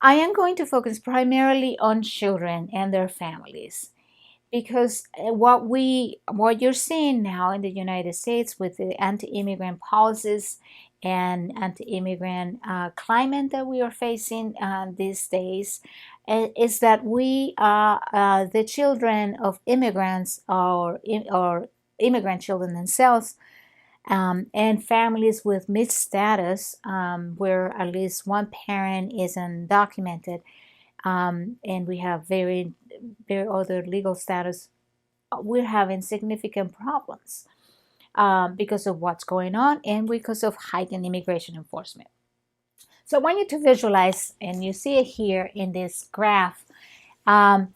I am going to focus primarily on children and their families because what you're seeing now in the United States with the anti-immigrant policies and anti-immigrant climate that we are facing these days is that we the children of immigrants or immigrant children themselves and families with mixed status where at least one parent is undocumented and we have very other legal status, we're having significant problems because of what's going on and because of heightened immigration enforcement. So I want you to visualize, and you see it here in this graph. I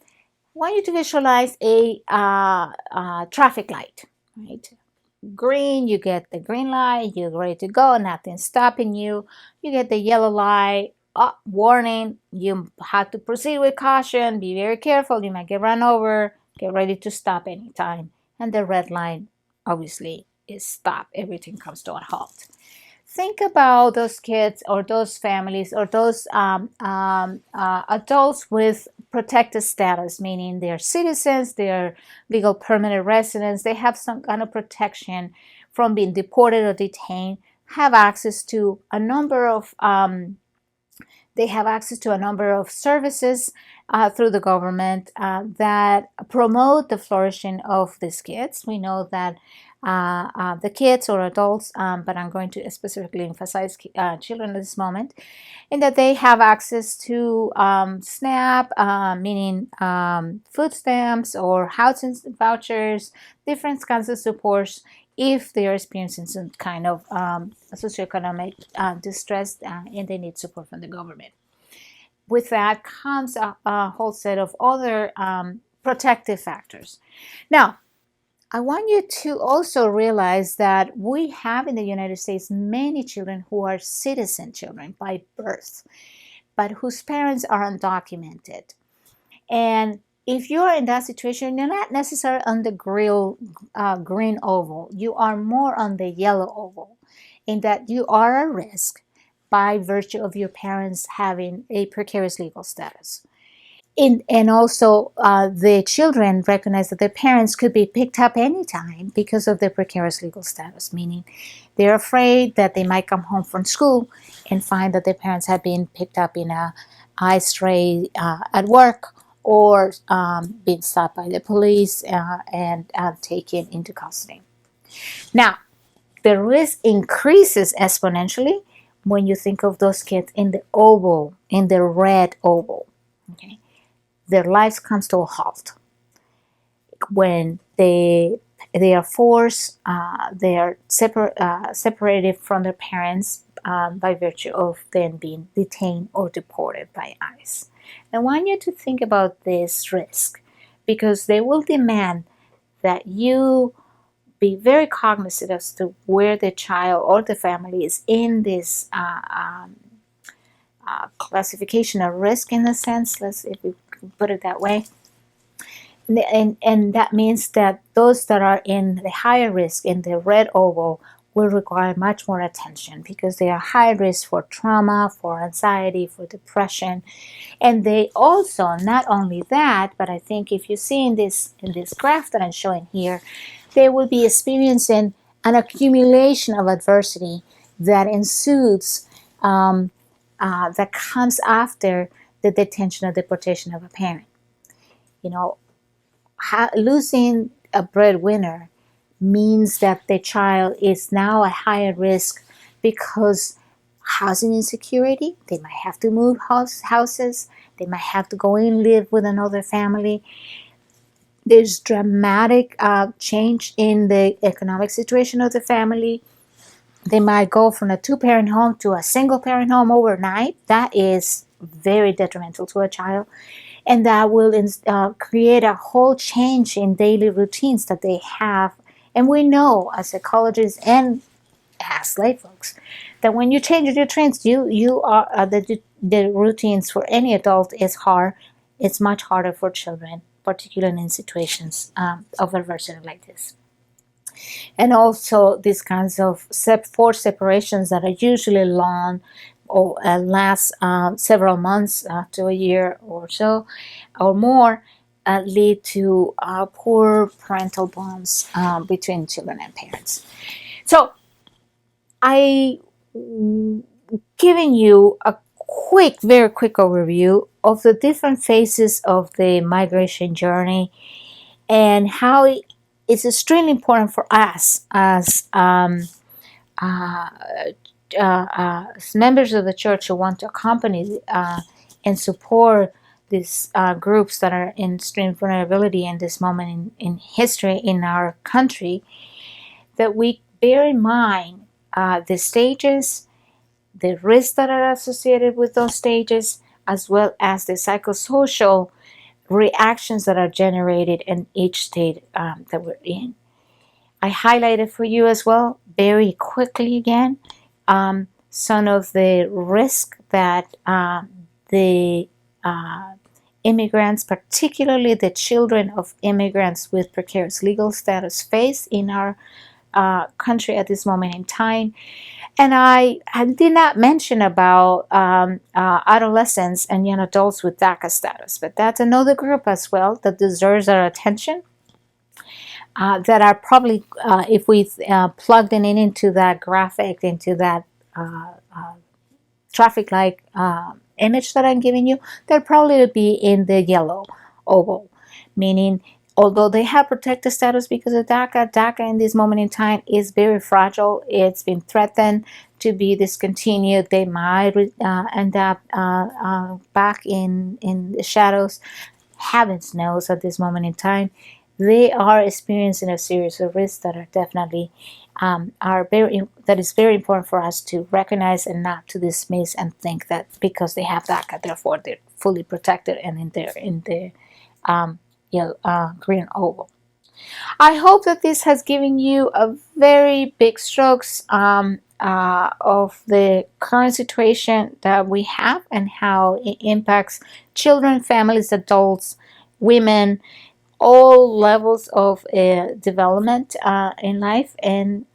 want you to visualize a traffic light, right? Green, you get the green light, you're ready to go, nothing's stopping you. You get the yellow light, warning, you have to proceed with caution, be very careful, you might get run over, get ready to stop anytime. And the red line, obviously, is stop, everything comes to a halt. Think about those kids or those families or those adults with protected status, meaning they're citizens, they're legal permanent residents, they have some kind of protection from being deported or detained, have access to a number of services through the government that promote the flourishing of these kids. We know that the kids or adults, but I'm going to specifically emphasize children at this moment, in that they have access to SNAP, meaning food stamps or housing vouchers, different kinds of supports if they are experiencing some kind of socioeconomic distress and they need support from the government. With that comes a whole set of other protective factors. Now, I want you to also realize that we have in the United States many children who are citizen children by birth, but whose parents are undocumented. And if you're in that situation, you're not necessarily on the green oval. You are more on the yellow oval, in that you are at risk by virtue of your parents having a precarious legal status. And also, the children recognize that their parents could be picked up anytime because of their precarious legal status, meaning they're afraid that they might come home from school and find that their parents have been picked up in a ICE raid at work or been stopped by the police and taken into custody. Now, the risk increases exponentially when you think of those kids in the oval, in the red oval. Okay, their lives comes to a halt when they are forced, they are separated from their parents by virtue of then being detained or deported by ICE. I want you to think about this risk because they will demand that you be very cognizant as to where the child or the family is in this classification of risk, in a sense, if we put it that way. And that means that those that are in the higher risk in the red oval will require much more attention because they are high risk for trauma, for anxiety, for depression. And they also, not only that, but I think if you see in this graph that I'm showing here, they will be experiencing an accumulation of adversity that ensues, that comes after the detention or deportation of a parent. You know, losing a breadwinner means that the child is now at higher risk because housing insecurity, they might have to move houses, they might have to go and live with another family. There's dramatic change in the economic situation of the family. They might go from a two-parent home to a single-parent home overnight. That is very detrimental to a child. And that will create a whole change in daily routines that they have. And we know as psychologists and as lay folks that when you change your routines, you are the routines for any adult is hard. It's much harder for children, particularly in situations of adversity like this. And also these kinds of forced separations that are usually long last several months to a year or so or more, lead to poor parental bonds between children and parents. So I giving you a very quick overview of the different phases of the migration journey and how it's extremely important for us uh, as members of the church who want to accompany and support these groups that are in extreme vulnerability in this moment in history in our country, that we bear in mind the stages, the risks that are associated with those stages, as well as the psychosocial reactions that are generated in each state that we're in. I highlighted for you as well, very quickly again, some of the risk that the immigrants, particularly the children of immigrants with precarious legal status, face in our country at this moment in time. And I did not mention about adolescents and young adults with DACA status, but that's another group as well that deserves our attention. That are probably, if we plugged in into that graphic, into that traffic light image that I'm giving you, they'll probably be in the yellow oval, meaning although they have protected status because of DACA in this moment in time is very fragile. It's been threatened to be discontinued. They might end up back in the shadows. Heavens knows at this moment in time, they are experiencing a series of risks that are definitely that is very important for us to recognize and not to dismiss and think that because they have DACA, therefore they're fully protected and in the green oval. I hope that this has given you a very big strokes of the current situation that we have and how it impacts children, families, adults, women, all levels of development in life. And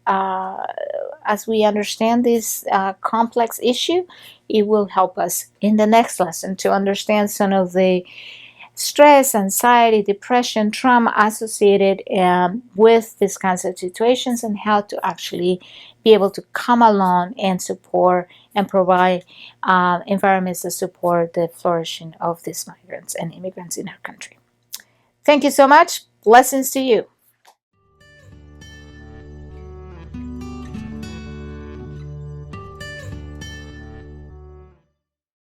as we understand this complex issue, it will help us in the next lesson to understand some of the stress, anxiety, depression, trauma associated with these kinds of situations and how to actually be able to come along and support and provide environments that support the flourishing of these migrants and immigrants in our country. Thank you so much. Blessings to you.